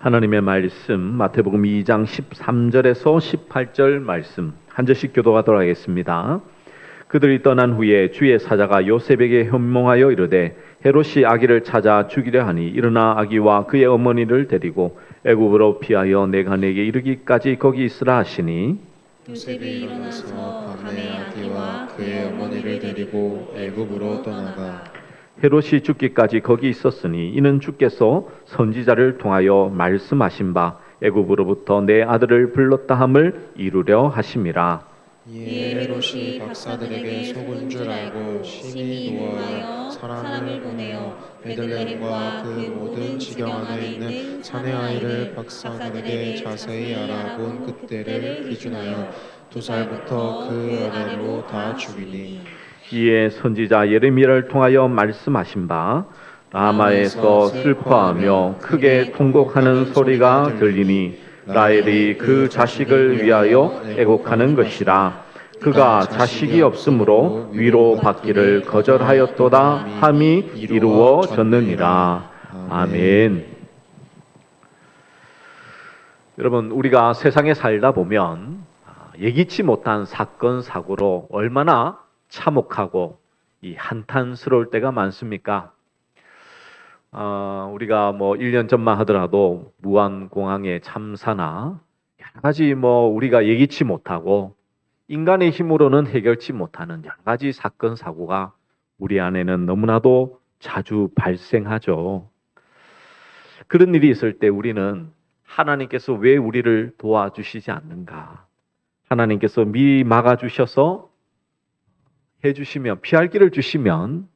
하나님의 말씀 마태복음 2장 13절에서 18절 말씀 한 절씩 교도하도록 하겠습니다. 그들이 떠난 후에 주의 사자가 요셉에게 현몽하여 이르되 헤롯이 아기를 찾아 죽이려 하니 일어나 아기와 그의 어머니를 데리고 애굽으로 피하여 내가 내게 이르기까지 거기 있으라 하시니 요셉이 일어나서 밤에 아기와 그의 어머니를 데리고 애굽으로 떠나가 헤롯이 죽기까지 거기 있었으니 이는 주께서 선지자를 통하여 말씀하신 바 애굽으로부터 내 아들을 불렀다 함을 이루려 하심이라. 이에 헤롯이 박사들에게 속은 줄 알고 심히 노하여 사람을 보내어 베들레헴과 그 모든 지경 안에 있는 사내 아이를 박사들에게 자세히 알아본 그때를 기준하여 2살부터 그 아래로 다 죽이니 이에 선지자 예레미야를 통하여 말씀하신 바 라마에서 슬퍼하며 크게 통곡하는 소리가 들리니 라헬이 그 자식을 위하여 애곡하는 것이라. 그가 자식이 없으므로 위로 받기를 거절하였도다 함이 이루어졌느니라. 아멘. 여러분, 우리가 세상에 살다 보면 예기치 못한 사건 사고로 얼마나 참혹하고 이 한탄스러울 때가 많습니까? 우리가 1년 전만 하더라도 무안공항의 참사나 여러 가지 우리가 예기치 못하고 인간의 힘으로는 해결치 못하는 여러 가지 사건 사고가 우리 안에는 너무나도 자주 발생하죠. 그런 일이 있을 때 우리는 하나님께서 왜 우리를 도와주시지 않는가? 하나님께서 미리 막아주셔서 해주시면 피할 길을 주시면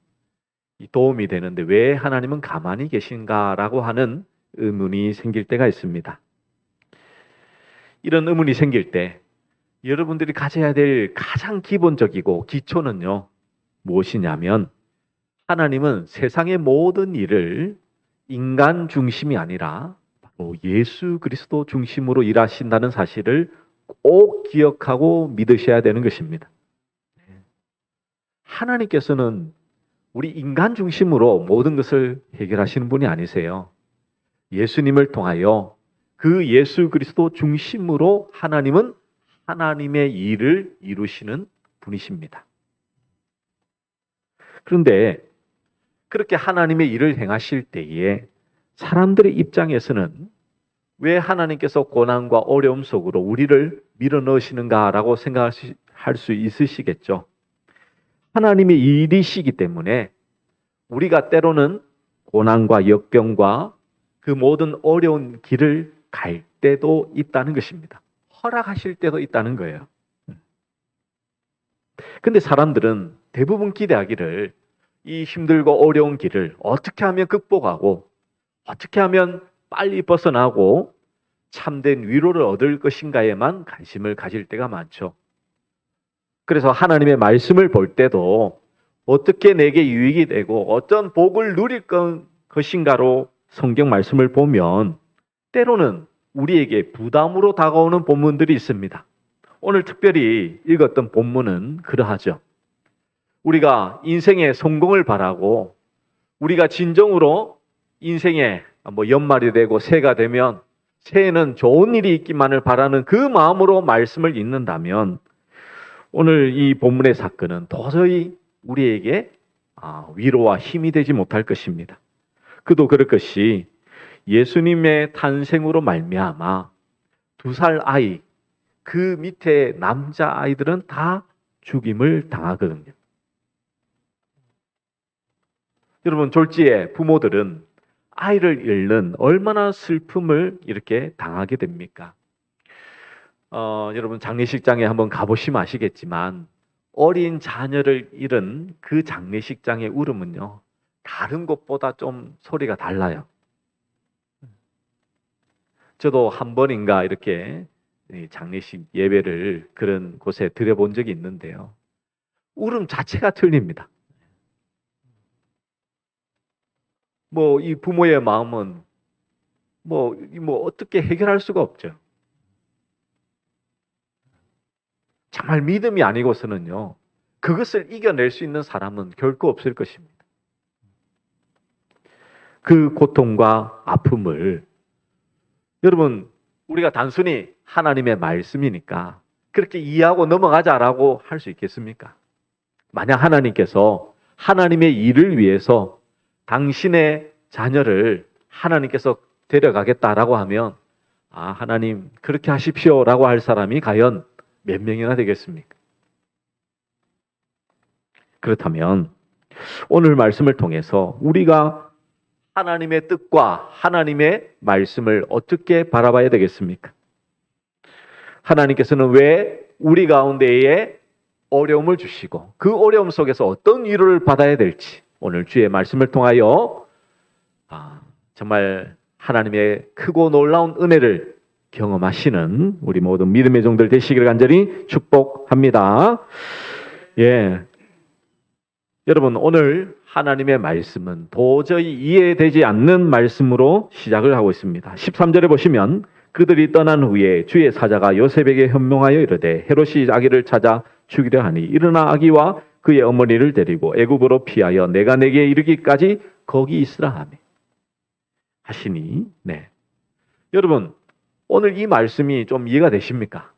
도움이 되는데 왜 하나님은 가만히 계신가라고 하는 의문이 생길 때가 있습니다. 이런 의문이 생길 때 여러분들이 가져야 될 가장 기본적이고 기초는요, 무엇이냐면 하나님은 세상의 모든 일을 인간 중심이 아니라 바로 예수 그리스도 중심으로 일하신다는 사실을 꼭 기억하고 믿으셔야 되는 것입니다. 하나님께서는 우리 인간 중심으로 모든 것을 해결하시는 분이 아니세요. 예수님을 통하여 그 예수 그리스도 중심으로 하나님은 하나님의 일을 이루시는 분이십니다. 그런데 그렇게 하나님의 일을 행하실 때에 사람들의 입장에서는 왜 하나님께서 고난과 어려움 속으로 우리를 밀어넣으시는가라고 생각할 수 있으시겠죠. 하나님의 일이시기 때문에 우리가 때로는 고난과 역경과 그 모든 어려운 길을 갈 때도 있다는 것입니다. 허락하실 때도 있다는 거예요. 근데 사람들은 대부분 기대하기를 이 힘들고 어려운 길을 어떻게 하면 극복하고 어떻게 하면 빨리 벗어나고 참된 위로를 얻을 것인가에만 관심을 가질 때가 많죠. 그래서 하나님의 말씀을 볼 때도 어떻게 내게 유익이 되고 어떤 복을 누릴 것인가로 성경 말씀을 보면 때로는 우리에게 부담으로 다가오는 본문들이 있습니다. 오늘 특별히 읽었던 본문은 그러하죠. 우리가 인생의 성공을 바라고 우리가 진정으로 인생에 연말이 되고 새해가 되면 새해에는 좋은 일이 있기만을 바라는 그 마음으로 말씀을 읽는다면 오늘 이 본문의 사건은 도저히 우리에게 위로와 힘이 되지 못할 것입니다. 그도 그럴 것이 예수님의 탄생으로 말미암아 2살 아이, 그 밑에 남자 아이들은 다 죽임을 당하거든요. 여러분, 졸지에 부모들은 아이를 잃는 얼마나 슬픔을 이렇게 당하게 됩니까? 여러분 장례식장에 한번 가보시면 아시겠지만 어린 자녀를 잃은 그 장례식장의 울음은요, 다른 곳보다 좀 소리가 달라요. 저도 한 번인가 이렇게 장례식 예배를 그런 곳에 드려본 적이 있는데요. 울음 자체가 틀립니다. 이 부모의 마음은 어떻게 해결할 수가 없죠. 정말 믿음이 아니고서는요, 그것을 이겨낼 수 있는 사람은 결코 없을 것입니다. 그 고통과 아픔을 여러분, 우리가 단순히 하나님의 말씀이니까 그렇게 이해하고 넘어가자라고 할 수 있겠습니까? 만약 하나님께서 하나님의 일을 위해서 당신의 자녀를 하나님께서 데려가겠다라고 하면 하나님 그렇게 하십시오라고 할 사람이 과연 몇 명이나 되겠습니까? 그렇다면 오늘 말씀을 통해서 우리가 하나님의 뜻과 하나님의 말씀을 어떻게 바라봐야 되겠습니까? 하나님께서는 왜 우리 가운데에 어려움을 주시고 그 어려움 속에서 어떤 위로를 받아야 될지 오늘 주의 말씀을 통하여 정말 하나님의 크고 놀라운 은혜를 경험하시는 우리 모든 믿음의 종들 되시기를 간절히 축복합니다. 여러분, 오늘 하나님의 말씀은 도저히 이해되지 않는 말씀으로 시작을 하고 있습니다. 13절에 보시면 그들이 떠난 후에 주의 사자가 요셉에게 현명하여 이르되 헤롯이 아기를 찾아 죽이려 하니 일어나 아기와 그의 어머니를 데리고 애굽으로 피하여 내가 내게 이르기까지 거기 있으라 하며 하시니 여러분, 오늘 이 말씀이 좀 이해가 되십니까?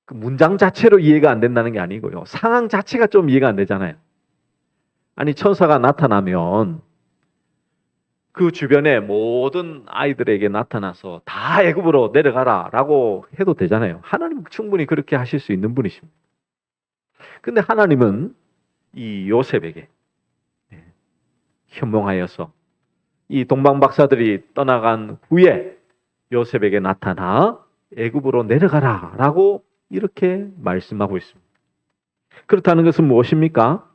그 문장 자체로 이해가 안 된다는 게 아니고요. 상황 자체가 좀 이해가 안 되잖아요. 아니, 천사가 나타나면 그 주변의 모든 아이들에게 나타나서 다 애굽으로 내려가라라고 해도 되잖아요. 하나님은 충분히 그렇게 하실 수 있는 분이십니다. 근데 하나님은 이 요셉에게 현몽하여서 이 동방 박사들이 떠나간 후에 요셉에게 나타나 애굽으로 내려가라라고 이렇게 말씀하고 있습니다. 그렇다는 것은 무엇입니까?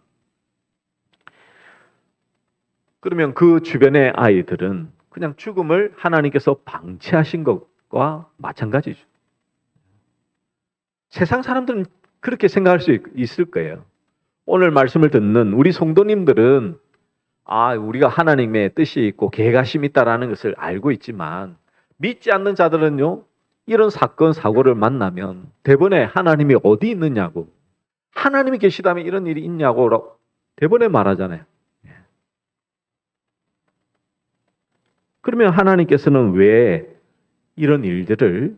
그러면 그 주변의 아이들은 그냥 죽음을 하나님께서 방치하신 것과 마찬가지죠. 세상 사람들은 그렇게 생각할 수 있을 거예요. 오늘 말씀을 듣는 우리 성도님들은 우리가 하나님의 뜻이 있고 계획하심이 있다라는 것을 알고 있지만 믿지 않는 자들은요, 이런 사건 사고를 만나면 대번에 하나님이 어디 있느냐고, 하나님이 계시다면 이런 일이 있냐고 대번에 말하잖아요. 그러면 하나님께서는 왜 이런 일들을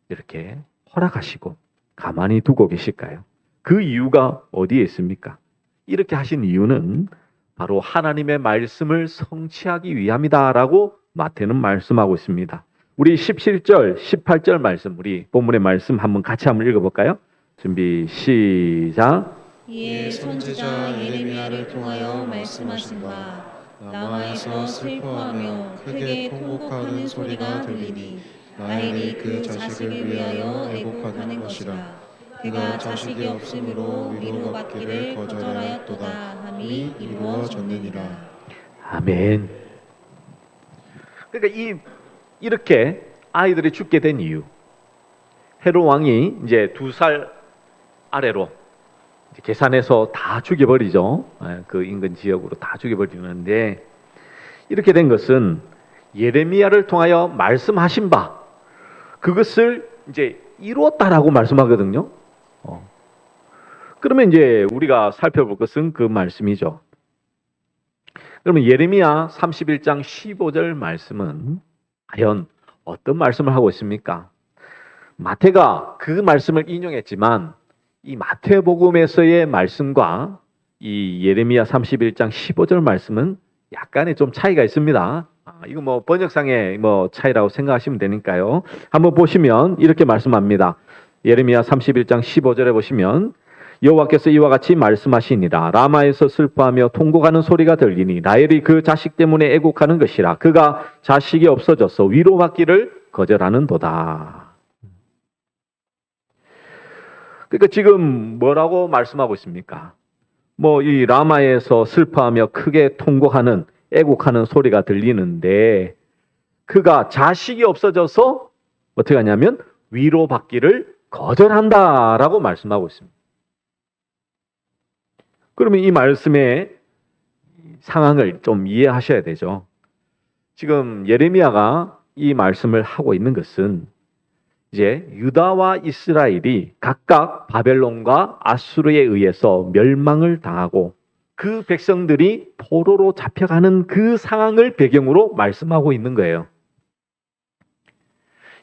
이렇게 허락하시고 가만히 두고 계실까요? 그 이유가 어디에 있습니까? 이렇게 하신 이유는 바로 하나님의 말씀을 성취하기 위함이다라고 마태는 말씀하고 있습니다. 우리 17절, 18절 말씀, 우리 본문의 말씀 같이 한번 읽어볼까요? 준비, 시작. 이에 선지자 예레미야를 통하여 말씀하신 바 라마에서 슬퍼하며 크게 통곡하는 소리가 들리니 라헬이 그 자식을 위하여 애곡하는 것이라. 그가 자식이 없으므로 위로받기를 거절하였도다 함이 이루어졌느니라. 아멘. 그러니까 이렇게 아이들이 죽게 된 이유, 헤롯 왕이 이제 2살 아래로 계산해서 다 죽여버리죠. 그 인근 지역으로 다 죽여버리는데, 이렇게 된 것은 예레미야를 통하여 말씀하신 바 그것을 이제 이루었다라고 말씀하거든요. 그러면 이제 우리가 살펴볼 것은 그 말씀이죠. 그러면 예레미야 31장 15절 말씀은 과연 어떤 말씀을 하고 있습니까? 마태가 그 말씀을 인용했지만 이 마태복음에서의 말씀과 이 예레미야 31장 15절 말씀은 약간의 좀 차이가 있습니다. 이거 뭐 번역상의 차이라고 생각하시면 되니까요. 한번 보시면 이렇게 말씀합니다. 예레미야 31장 15절에 보시면 여호와께서 이와 같이 말씀하시니라. 라마에서 슬퍼하며 통곡하는 소리가 들리니 라헬이 그 자식 때문에 애곡하는 것이라. 그가 자식이 없어져서 위로받기를 거절하는도다. 그러니까 지금 뭐라고 말씀하고 있습니까? 이 라마에서 슬퍼하며 크게 통곡하는, 애곡하는 소리가 들리는데 그가 자식이 없어져서 어떻게 하냐면 위로받기를 거절한다라고 말씀하고 있습니다. 그러면 이 말씀의 상황을 좀 이해하셔야 되죠. 지금 예레미야가 이 말씀을 하고 있는 것은 이제 유다와 이스라엘이 각각 바벨론과 아수르에 의해서 멸망을 당하고 그 백성들이 포로로 잡혀가는 그 상황을 배경으로 말씀하고 있는 거예요.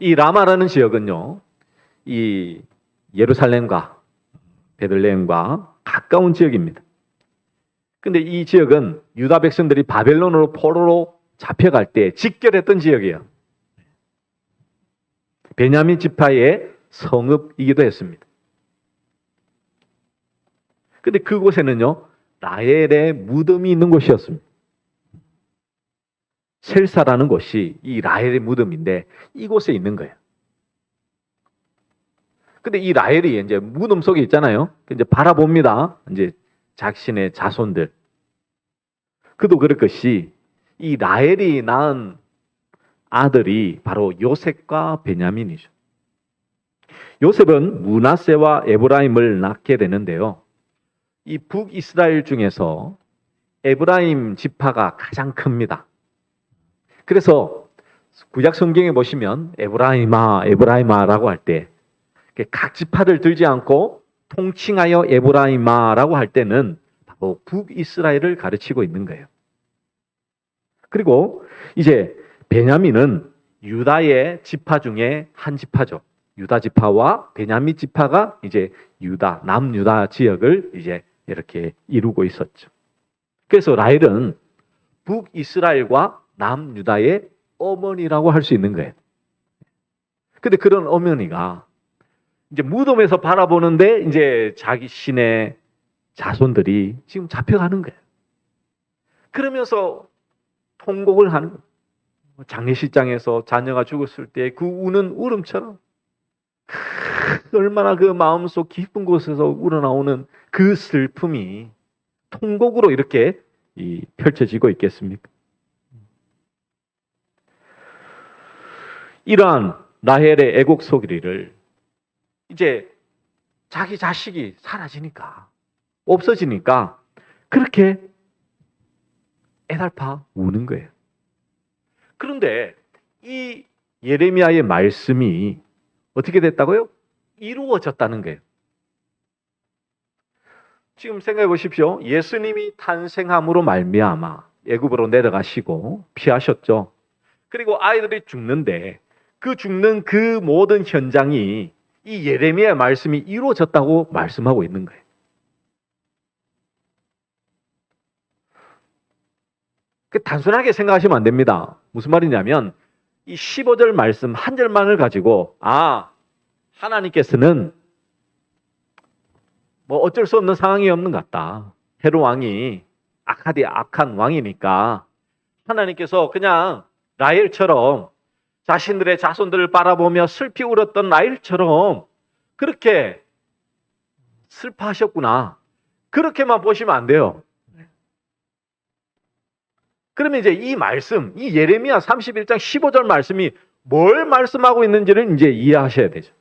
이 라마라는 지역은요, 이 예루살렘과 베들레헴과 가까운 지역입니다. 근데 이 지역은 유다 백성들이 바벨론으로 포로로 잡혀갈 때 직결했던 지역이에요. 베냐민 지파의 성읍이기도 했습니다. 근데 그곳에는요, 라헬의 무덤이 있는 곳이었습니다. 셀사라는 곳이 이 라헬의 무덤인데 이곳에 있는 거예요. 근데 이 라헬이 이제 무덤 속에 있잖아요. 이제 바라봅니다. 이제 자신의 자손들. 그도 그럴 것이 이 라헬이 낳은 아들이 바로 요셉과 베냐민이죠. 요셉은 므낫세와 에브라임을 낳게 되는데요. 이 북이스라엘 중에서 에브라임 지파가 가장 큽니다. 그래서 구약 성경에 보시면 에브라임아, 에브라임아라고 할 때 각 지파를 들지 않고 통칭하여 에브라임아라고 할 때는 바로 북이스라엘을 가르치고 있는 거예요. 그리고 이제 베냐민은 유다의 지파 중에 한 지파죠. 유다 지파와 베냐민 지파가 이제 유다, 남유다 지역을 이제 이렇게 이루고 있었죠. 그래서 라헬은 북이스라엘과 남유다의 어머니라고 할 수 있는 거예요. 근데 그런 어머니가 이제 무덤에서 바라보는데 이제 자기 신의 자손들이 지금 잡혀가는 거예요. 그러면서 통곡을 하는 거예요. 장례식장에서 자녀가 죽었을 때 그 우는 울음처럼 얼마나 그 마음속 깊은 곳에서 우러나오는 그 슬픔이 통곡으로 이렇게 펼쳐지고 있겠습니까? 이러한 라헬의 애곡 소리를 이제 자기 자식이 사라지니까, 없어지니까 그렇게 애달파 우는 거예요. 그런데 이 예레미야의 말씀이 어떻게 됐다고요? 이루어졌다는 거예요. 지금 생각해 보십시오. 예수님이 탄생함으로 말미암아 애굽으로 내려가시고 피하셨죠. 그리고 아이들이 죽는데 그 죽는 그 모든 현장이 이 예레미야의 말씀이 이루어졌다고 말씀하고 있는 거예요. 단순하게 생각하시면 안 됩니다. 무슨 말이냐면 이 15절 말씀 한 절만을 가지고 하나님께서는 뭐 어쩔 수 없는 상황이 없는 것 같다. 헤롯 왕이 악한 왕이니까 하나님께서 그냥 라헬처럼 자신들의 자손들을 바라보며 슬피 울었던 라헬처럼 그렇게 슬퍼하셨구나. 그렇게만 보시면 안 돼요. 그러면 이제 이 말씀, 이 예레미야 31장 15절 말씀이 뭘 말씀하고 있는지를 이제 이해하셔야 되죠.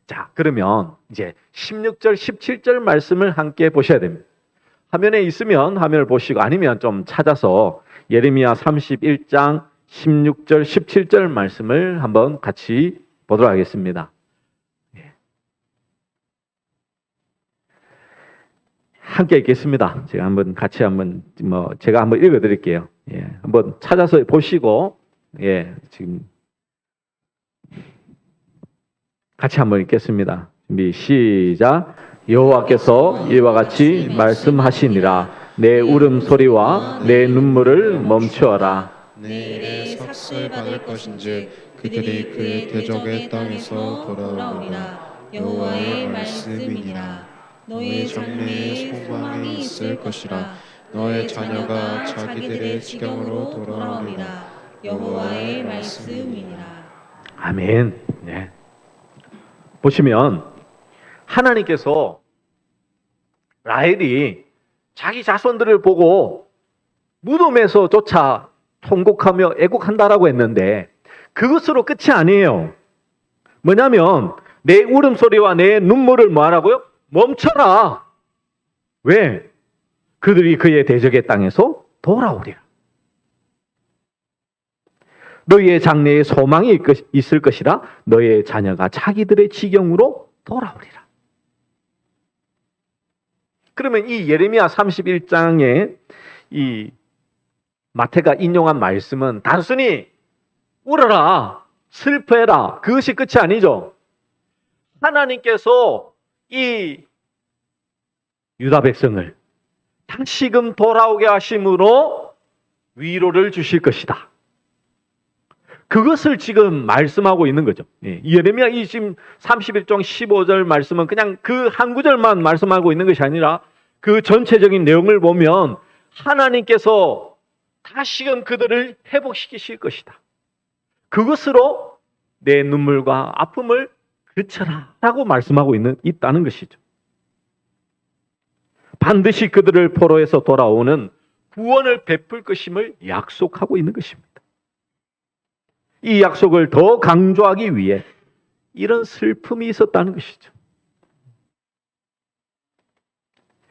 자, 그러면 이제 16절, 17절 말씀을 함께 보셔야 됩니다. 화면에 있으면 화면을 보시고 아니면 좀 찾아서 예레미야 31장 16절, 17절 말씀을 한번 같이 보도록 하겠습니다. 함께 읽겠습니다. 제가 한번 같이 제가 한번 읽어 드릴게요. 한번 찾아서 보시고 지금 같이 한번 읽겠습니다. 준비 시작. 여호와께서 이와 같이 말씀하시니라. 내 울음소리와 내 눈물을 멈추어라. 내일에 삭슬 받을 것인즉 그들이 그의 대적의 땅에서 돌아오리라. 여호와의 말씀이니라. 너의 장래에 소망이 있을 것이라. 너의 자녀가 자기들의 지경으로 돌아오리라. 여호와의 말씀이니라. 아멘. 보시면 하나님께서 라헬이 자기 자손들을 보고 무덤에서조차 통곡하며 애곡한다라고 했는데 그것으로 끝이 아니에요. 뭐냐면 내 울음소리와 내 눈물을 뭐하라고요? 멈춰라. 왜? 그들이 그의 대적의 땅에서 돌아오리라. 너희의 장래에 소망이 있을 것이라. 너희의 자녀가 자기들의 지경으로 돌아오리라. 그러면 이 예레미야 31장에 이 마태가 인용한 말씀은 단순히 울어라, 슬퍼해라. 그것이 끝이 아니죠. 하나님께서 이 유다 백성을 다시금 돌아오게 하심으로 위로를 주실 것이다. 그것을 지금 말씀하고 있는 거죠. 예레미야 31장 15절 말씀은 그냥 그 한 구절만 말씀하고 있는 것이 아니라 그 전체적인 내용을 보면 하나님께서 다시금 그들을 회복시키실 것이다. 그것으로 내 눈물과 아픔을 그쳐라 라고 말씀하고 있다는 것이죠. 반드시 그들을 포로에서 돌아오는 구원을 베풀 것임을 약속하고 있는 것입니다. 이 약속을 더 강조하기 위해 이런 슬픔이 있었다는 것이죠.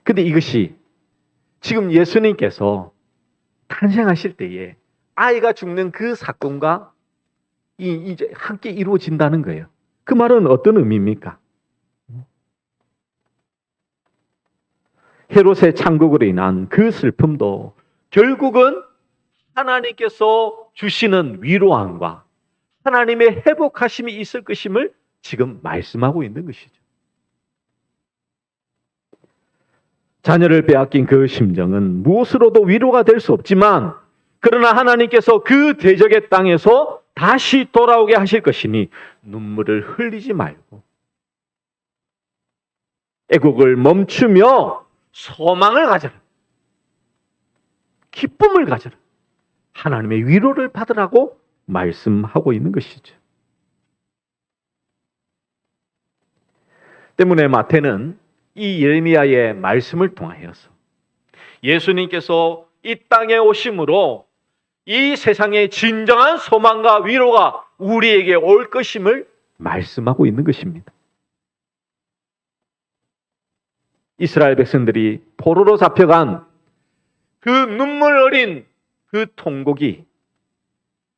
근데 이것이 지금 예수님께서 탄생하실 때에 아이가 죽는 그 사건과 이제 함께 이루어진다는 거예요. 그 말은 어떤 의미입니까? 헤롯의 창국으로 인한 그 슬픔도 결국은 하나님께서 주시는 위로함과 하나님의 회복하심이 있을 것임을 지금 말씀하고 있는 것이죠. 자녀를 빼앗긴 그 심정은 무엇으로도 위로가 될 수 없지만 그러나 하나님께서 그 대적의 땅에서 다시 돌아오게 하실 것이니 눈물을 흘리지 말고 애국을 멈추며 소망을 가져라. 기쁨을 가져라. 하나님의 위로를 받으라고 말씀하고 있는 것이죠. 때문에 마태는 이 예레미야의 말씀을 통하여서 예수님께서 이 땅에 오심으로 이 세상의 진정한 소망과 위로가 우리에게 올 것임을 말씀하고 있는 것입니다. 이스라엘 백성들이 포로로 잡혀간 그 눈물 어린 그 통곡이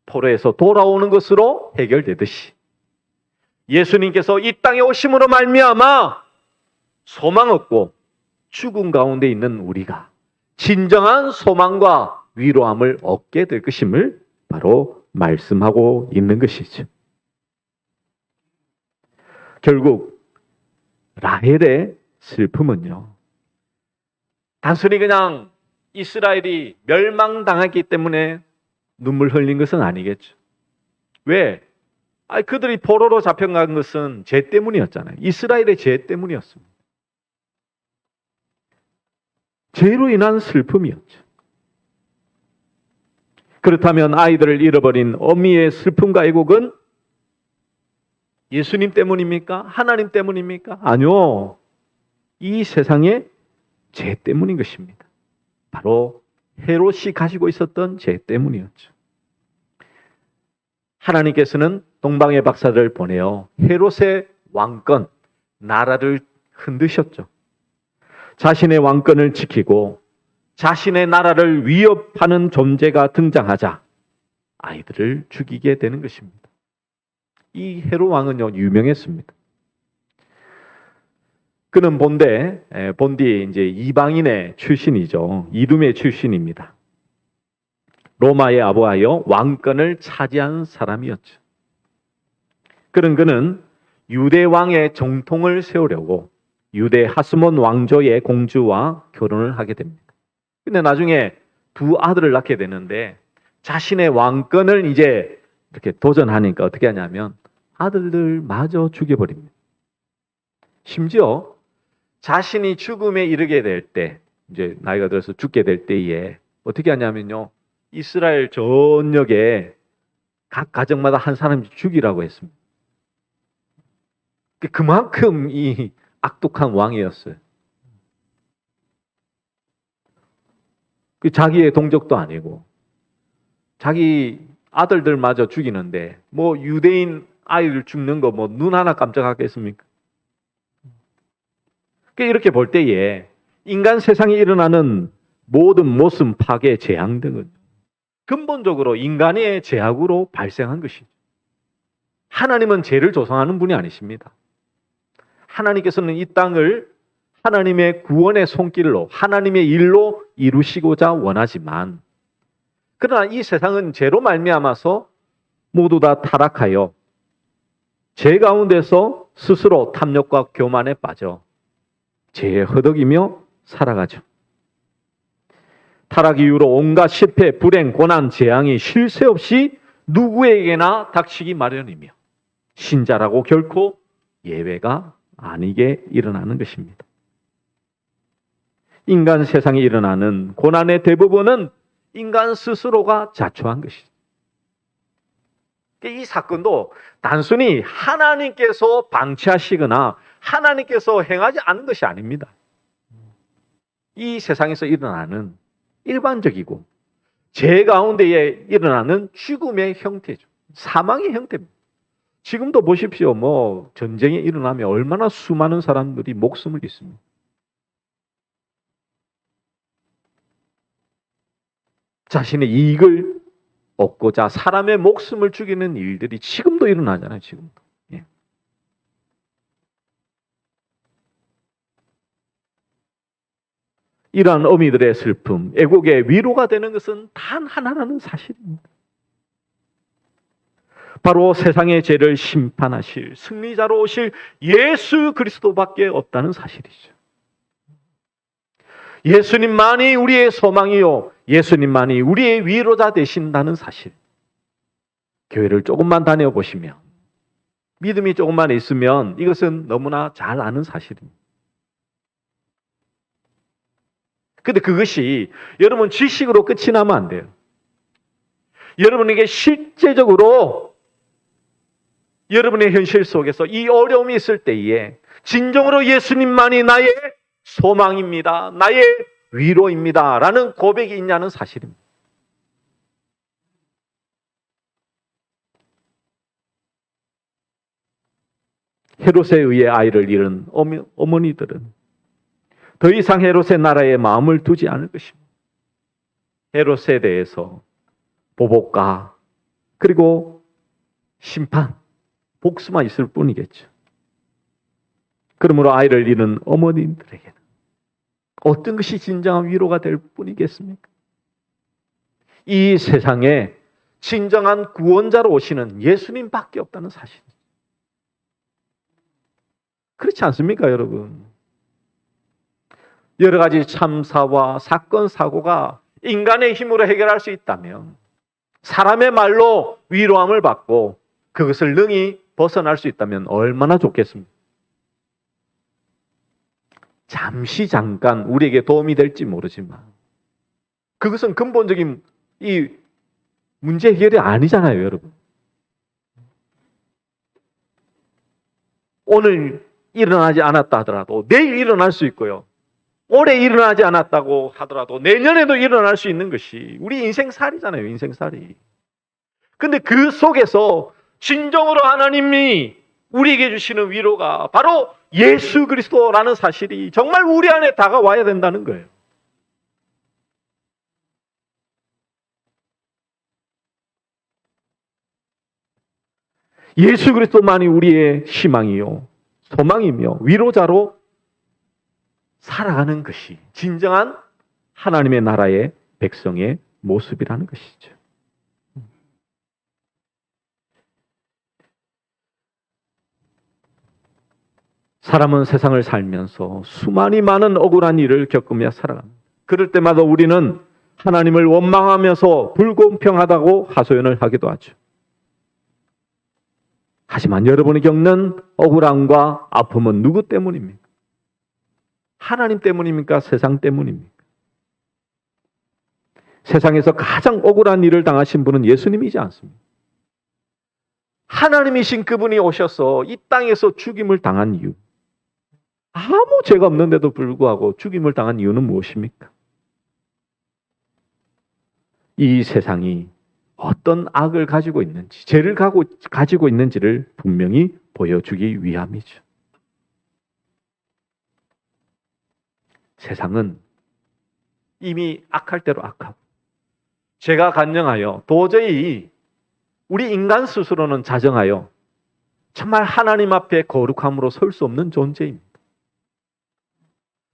포로에서 돌아오는 것으로 해결되듯이 예수님께서 이 땅에 오심으로 말미암아 소망 없고 죽음 가운데 있는 우리가 진정한 소망과 위로함을 얻게 될 것임을 바로 말씀하고 있는 것이죠. 결국 라헬의 슬픔은요, 단순히 그냥 이스라엘이 멸망당했기 때문에 눈물 흘린 것은 아니겠죠. 왜? 그들이 포로로 잡혀간 것은 죄 때문이었잖아요. 이스라엘의 죄 때문이었습니다. 죄로 인한 슬픔이었죠. 그렇다면 아이들을 잃어버린 어미의 슬픔과 애곡은 예수님 때문입니까? 하나님 때문입니까? 아니요. 이 세상의 죄 때문인 것입니다. 바로 헤롯이 가지고 있었던 죄 때문이었죠. 하나님께서는 동방의 박사들을 보내어 헤롯의 왕권, 나라를 흔드셨죠. 자신의 왕권을 지키고 자신의 나라를 위협하는 존재가 등장하자 아이들을 죽이게 되는 것입니다. 이 헤롯 왕은요, 유명했습니다. 그는 본디 이제 이방인의 출신이죠. 이두메 출신입니다. 로마에 아부하여 왕권을 차지한 사람이었죠. 그는 유대 왕의 정통을 세우려고 유대 하스몬 왕조의 공주와 결혼을 하게 됩니다. 근데 나중에 두 아들을 낳게 되는데 자신의 왕권을 이제 이렇게 도전하니까 어떻게 하냐면 아들들 마저 죽여버립니다. 심지어 자신이 죽음에 이르게 될 때, 이제 나이가 들어서 죽게 될 때에 어떻게 하냐면요, 이스라엘 전역에 각 가정마다 한 사람씩 죽이라고 했습니다. 그만큼 이 악독한 왕이었어요. 자기의 동족도 아니고 자기 아들들마저 죽이는데 뭐 유대인 아이를 죽는 거 뭐 눈 하나 깜짝하겠습니까? 이렇게 볼 때에 인간 세상에 일어나는 모든 모순, 파괴, 재앙 등은 근본적으로 인간의 죄악으로 발생한 것이죠. 하나님은 죄를 조성하는 분이 아니십니다. 하나님께서는 이 땅을 하나님의 구원의 손길로, 하나님의 일로 이루시고자 원하지만, 그러나 이 세상은 죄로 말미암아서 모두 다 타락하여 죄 가운데서 스스로 탐욕과 교만에 빠져 죄에 허덕이며 살아가죠. 타락 이후로 온갖 실패, 불행, 고난, 재앙이 쉴 새 없이 누구에게나 닥치기 마련이며 신자라고 결코 예외가 아니게 일어나는 것입니다. 인간 세상에 일어나는 고난의 대부분은 인간 스스로가 자초한 것이죠. 이 사건도 단순히 하나님께서 방치하시거나 하나님께서 행하지 않은 것이 아닙니다. 이 세상에서 일어나는 일반적이고 죄 가운데에 일어나는 죽음의 형태죠. 사망의 형태입니다. 지금도 보십시오. 전쟁이 일어나면 얼마나 수많은 사람들이 목숨을 잃습니다. 자신의 이익을 얻고자 사람의 목숨을 죽이는 일들이 지금도 일어나잖아요. 지금도. 예. 이러한 어미들의 슬픔, 애국의 위로가 되는 것은 단 하나라는 사실입니다. 바로 세상의 죄를 심판하실 승리자로 오실 예수 그리스도밖에 없다는 사실이죠. 예수님만이 우리의 소망이요, 예수님만이 우리의 위로자 되신다는 사실. 교회를 조금만 다녀보시면, 믿음이 조금만 있으면 이것은 너무나 잘 아는 사실입니다. 근데 그것이 여러분 지식으로 끝이 나면 안 돼요. 여러분에게 실제적으로 여러분의 현실 속에서 이 어려움이 있을 때에 진정으로 예수님만이 나의 소망입니다. 나의 위로입니다. 라는 고백이 있냐는 사실입니다. 헤롯에 의해 아이를 잃은 어머니들은 더 이상 헤롯의 나라에 마음을 두지 않을 것입니다. 헤롯에 대해서 보복과 그리고 심판, 복수만 있을 뿐이겠죠. 그러므로 아이를 잃은 어머님들에게는 어떤 것이 진정한 위로가 될 뿐이겠습니까? 이 세상에 진정한 구원자로 오시는 예수님밖에 없다는 사실. 그렇지 않습니까, 여러분? 여러 가지 참사와 사건, 사고가 인간의 힘으로 해결할 수 있다면 사람의 말로 위로함을 받고 그것을 능히 벗어날 수 있다면 얼마나 좋겠습니까? 잠시 잠깐 우리에게 도움이 될지 모르지만 그것은 근본적인 이 문제 해결이 아니잖아요, 여러분. 오늘 일어나지 않았다 하더라도 내일 일어날 수 있고요. 올해 일어나지 않았다고 하더라도 내년에도 일어날 수 있는 것이 우리 인생살이잖아요, 인생살이. 근데 그 속에서 진정으로 하나님이 우리에게 주시는 위로가 바로 예수 그리스도라는 사실이 정말 우리 안에 다가와야 된다는 거예요. 예수 그리스도만이 우리의 희망이요, 소망이며 위로자로 살아가는 것이 진정한 하나님의 나라의 백성의 모습이라는 것이죠. 사람은 세상을 살면서 수많이 많은 억울한 일을 겪으며 살아갑니다. 그럴 때마다 우리는 하나님을 원망하면서 불공평하다고 하소연을 하기도 하죠. 하지만 여러분이 겪는 억울함과 아픔은 누구 때문입니까? 하나님 때문입니까? 세상 때문입니까? 세상에서 가장 억울한 일을 당하신 분은 예수님이지 않습니까? 하나님이신 그분이 오셔서 이 땅에서 죽임을 당한 이유, 아무 죄가 없는데도 불구하고 죽임을 당한 이유는 무엇입니까? 이 세상이 어떤 악을 가지고 있는지, 죄를 가지고 있는지를 분명히 보여주기 위함이죠. 세상은 이미 악할 대로 악하고 죄가 간영하여 도저히 우리 인간 스스로는 자정하여 정말 하나님 앞에 거룩함으로 설 수 없는 존재입니다.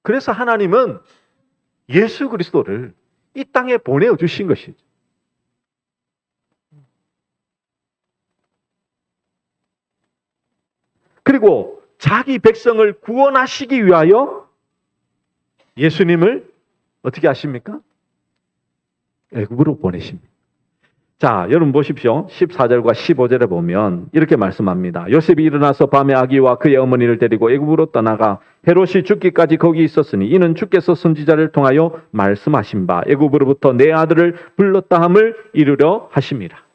그래서 하나님은 예수 그리스도를 이 땅에 보내주신 것이죠. 그리고 자기 백성을 구원하시기 위하여 예수님을 어떻게 하십니까? 애굽으로 보내십니다. 자, 여러분 보십시오. 14절과 15절에 보면 이렇게 말씀합니다. 요셉이 일어나서 밤에 아기와 그의 어머니를 데리고 애굽으로 떠나가 헤롯이 죽기까지 거기 있었으니 이는 주께서 선지자를 통하여 말씀하신 바 애굽으로부터 내 아들을 불렀다 함을 이루려 하심이라.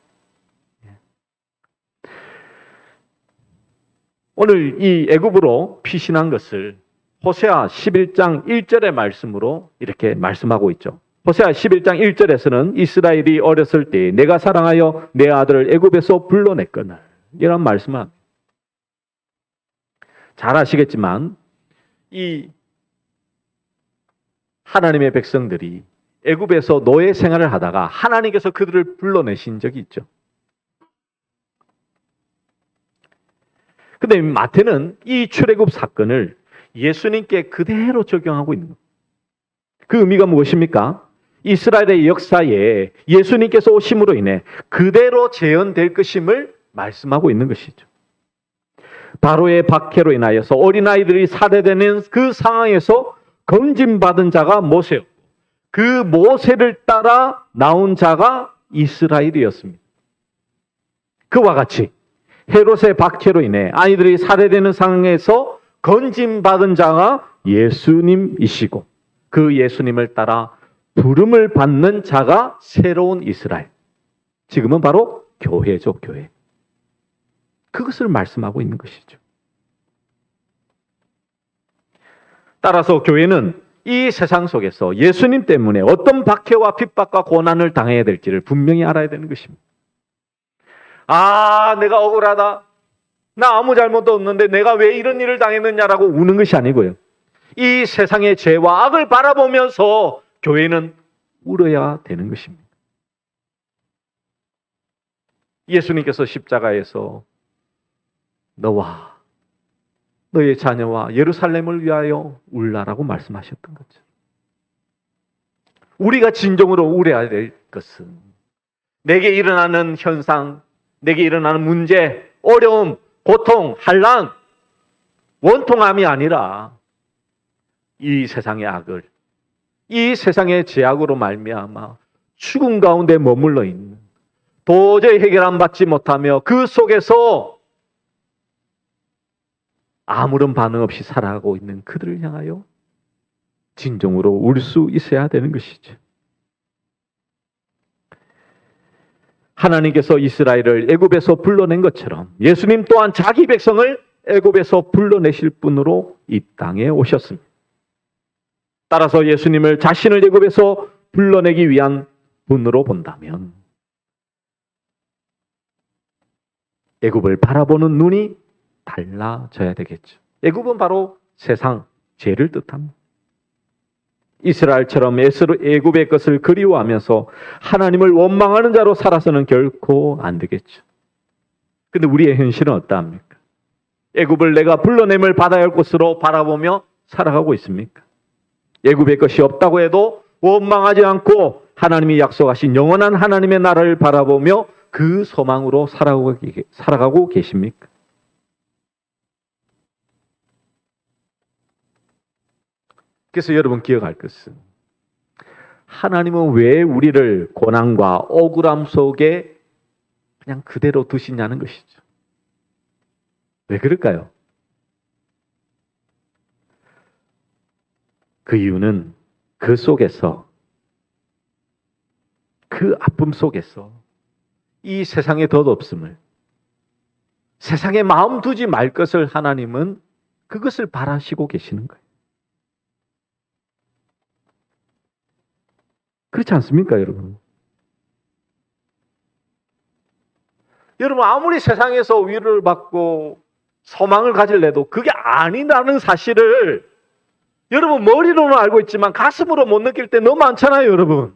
오늘 이 애굽으로 피신한 것을 호세아 11장 1절의 말씀으로 이렇게 말씀하고 있죠. 호세아 11장 1절에서는 이스라엘이 어렸을 때 내가 사랑하여 내 아들을 애굽에서 불러냈거늘 이런 말씀을 합니다. 잘 아시겠지만 이 하나님의 백성들이 애굽에서 노예 생활을 하다가 하나님께서 그들을 불러내신 적이 있죠. 근데 마태는 이 출애굽 사건을 예수님께 그대로 적용하고 있는 거예요. 그 의미가 무엇입니까? 이스라엘의 역사에 예수님께서 오심으로 인해 그대로 재현될 것임을 말씀하고 있는 것이죠. 바로의 박해로 인하여서 어린아이들이 살해되는 그 상황에서 건진받은 자가 모세였고 그 모세를 따라 나온 자가 이스라엘이었습니다. 그와 같이 헤롯의 박해로 인해 아이들이 살해되는 상황에서 건진받은 자가 예수님이시고 그 예수님을 따라 부름을 받는 자가 새로운 이스라엘. 지금은 바로 교회죠, 교회. 그것을 말씀하고 있는 것이죠. 따라서 교회는 이 세상 속에서 예수님 때문에 어떤 박해와 핍박과 고난을 당해야 될지를 분명히 알아야 되는 것입니다. 아, 내가 억울하다. 나 아무 잘못도 없는데 내가 왜 이런 일을 당했느냐라고 우는 것이 아니고요. 이 세상의 죄와 악을 바라보면서 교회는 울어야 되는 것입니다. 예수님께서 십자가에서 너와 너의 자녀와 예루살렘을 위하여 울라라고 말씀하셨던 거죠. 우리가 진정으로 울어야 될 것은 내게 일어나는 현상, 내게 일어나는 문제, 어려움, 고통, 환난, 원통함이 아니라 이 세상의 악을, 이 세상의 죄악으로 말미암아 죽음 가운데 머물러 있는, 도저히 해결 안 받지 못하며 그 속에서 아무런 반응 없이 살아가고 있는 그들을 향하여 진정으로 울 수 있어야 되는 것이죠. 하나님께서 이스라엘을 애굽에서 불러낸 것처럼 예수님 또한 자기 백성을 애굽에서 불러내실 분으로 이 땅에 오셨습니다. 따라서 예수님을 자신을 애굽에서 불러내기 위한 분으로 본다면 애굽을 바라보는 눈이 달라져야 되겠죠. 애굽은 바로 세상, 죄를 뜻합니다. 이스라엘처럼 애굽의 것을 그리워하면서 하나님을 원망하는 자로 살아서는 결코 안 되겠죠. 근데 우리의 현실은 어떠합니까? 애굽을 내가 불러냄을 받아야 할 곳으로 바라보며 살아가고 있습니까? 애굽의 것이 없다고 해도 원망하지 않고 하나님이 약속하신 영원한 하나님의 나라를 바라보며 그 소망으로 살아가고 계십니까? 그래서 여러분 기억할 것은 하나님은 왜 우리를 고난과 억울함 속에 그냥 그대로 두시냐는 것이죠. 왜 그럴까요? 그 이유는 그 속에서, 그 아픔 속에서 이 세상의 덧없음을, 세상에 마음 두지 말 것을 하나님은 그것을 바라시고 계시는 거예요. 그렇지 않습니까, 여러분? 여러분, 아무리 세상에서 위로를 받고 소망을 가질래도 그게 아니라는 사실을 여러분 머리로는 알고 있지만 가슴으로 못 느낄 때 너무 많잖아요, 여러분.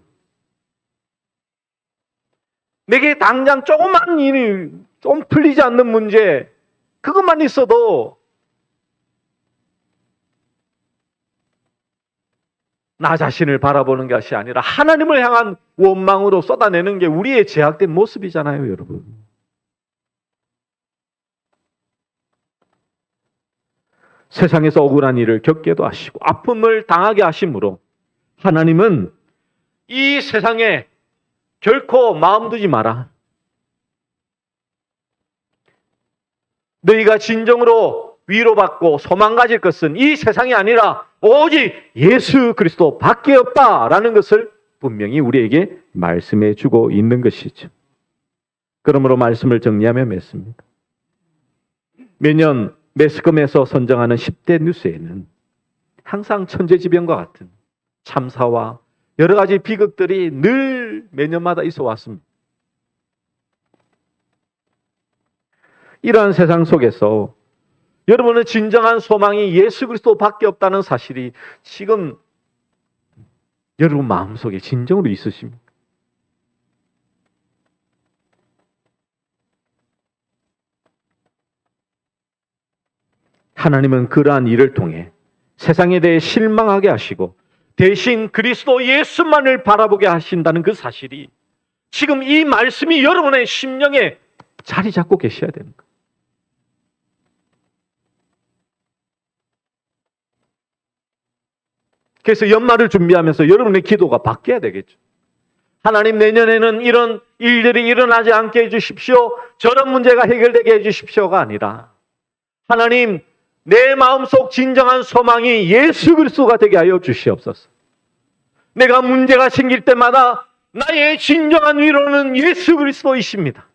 내게 당장 조그만 일이 좀 풀리지 않는 문제, 그것만 있어도 나 자신을 바라보는 것이 아니라 하나님을 향한 원망으로 쏟아내는 게 우리의 제약된 모습이잖아요, 여러분. 세상에서 억울한 일을 겪게도 하시고 아픔을 당하게 하심으로 하나님은 이 세상에 결코 마음 두지 마라. 너희가 진정으로 위로받고 소망 가질 것은 이 세상이 아니라 오직 예수 그리스도 밖에 없다라는 것을 분명히 우리에게 말씀해 주고 있는 것이죠. 그러므로 말씀을 정리하며 맺습니다. 매년 매스컴에서 선정하는 10대 뉴스에는 항상 천재지변과 같은 참사와 여러 가지 비극들이 늘 매년마다 있어 왔습니다. 이러한 세상 속에서 여러분의 진정한 소망이 예수 그리스도 밖에 없다는 사실이 지금 여러분 마음속에 진정으로 있으십니까? 하나님은 그러한 일을 통해 세상에 대해 실망하게 하시고 대신 그리스도 예수만을 바라보게 하신다는 그 사실이 지금 이 말씀이 여러분의 심령에 자리 잡고 계셔야 되는 거예요. 그래서 연말을 준비하면서 여러분의 기도가 바뀌어야 되겠죠. 하나님, 내년에는 이런 일들이 일어나지 않게 해주십시오. 저런 문제가 해결되게 해주십시오가 아니라 하나님, 내 마음속 진정한 소망이 예수 그리스도가 되게 하여 주시옵소서. 내가 문제가 생길 때마다 나의 진정한 위로는 예수 그리스도이십니다.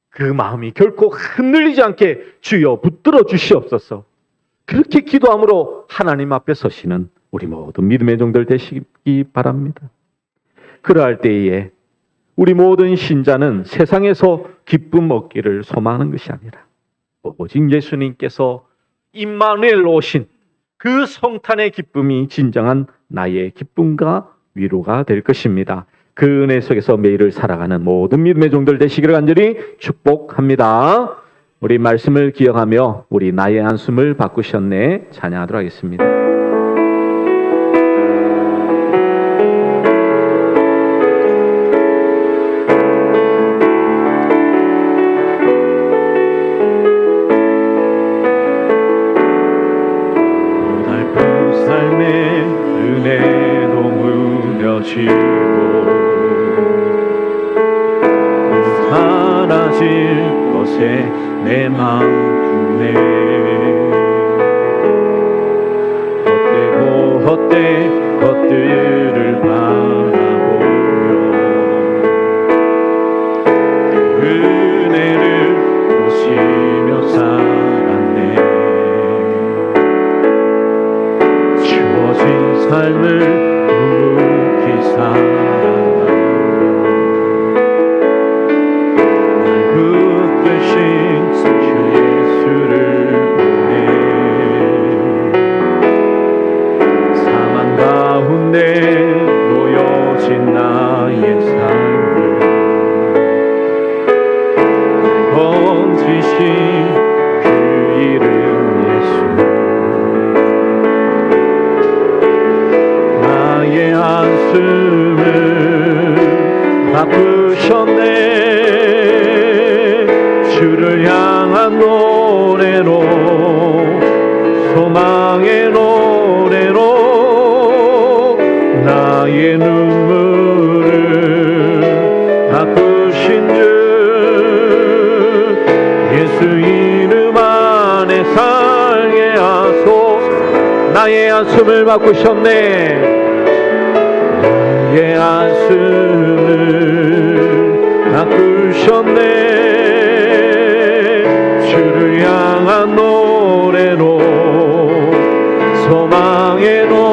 그 마음이 결코 흔들리지 않게 주여 붙들어 주시옵소서. 그렇게 기도함으로 하나님 앞에 서시는 우리 모든 믿음의 종들 되시기 바랍니다. 그러할 때에 우리 모든 신자는 세상에서 기쁨 얻기를 소망하는 것이 아니라 오직 예수님께서 임마누엘 오신 그 성탄의 기쁨이 진정한 나의 기쁨과 위로가 될 것입니다. 그 은혜 속에서 매일을 살아가는 모든 믿음의 종들 되시기를 간절히 축복합니다. 우리 말씀을 기억하며 우리 나의 한숨을 바꾸셨네 찬양하도록 하겠습니다. 고달픈 삶의 은혜도 무뎌지고 사라질 것에 내 마음에 헛되고 헛된 것들을 바라보며 그 은혜를 보시며 살았네. 주어진 삶을 묵묵히 살아가며 날 붙드신 놓여진 나의 삶을 번지신 그 이름 예수, 나의 한숨을 바꾸셨네. 주를 향한 노래로, 소망의 노래로 나의 눈물을 바꾸신 주 예수 이름 안에 살게 하소. 나의 한숨을 바꾸셨네. 나의 한숨을 바꾸셨네. 주를 향한 노래로, 소망의 노래로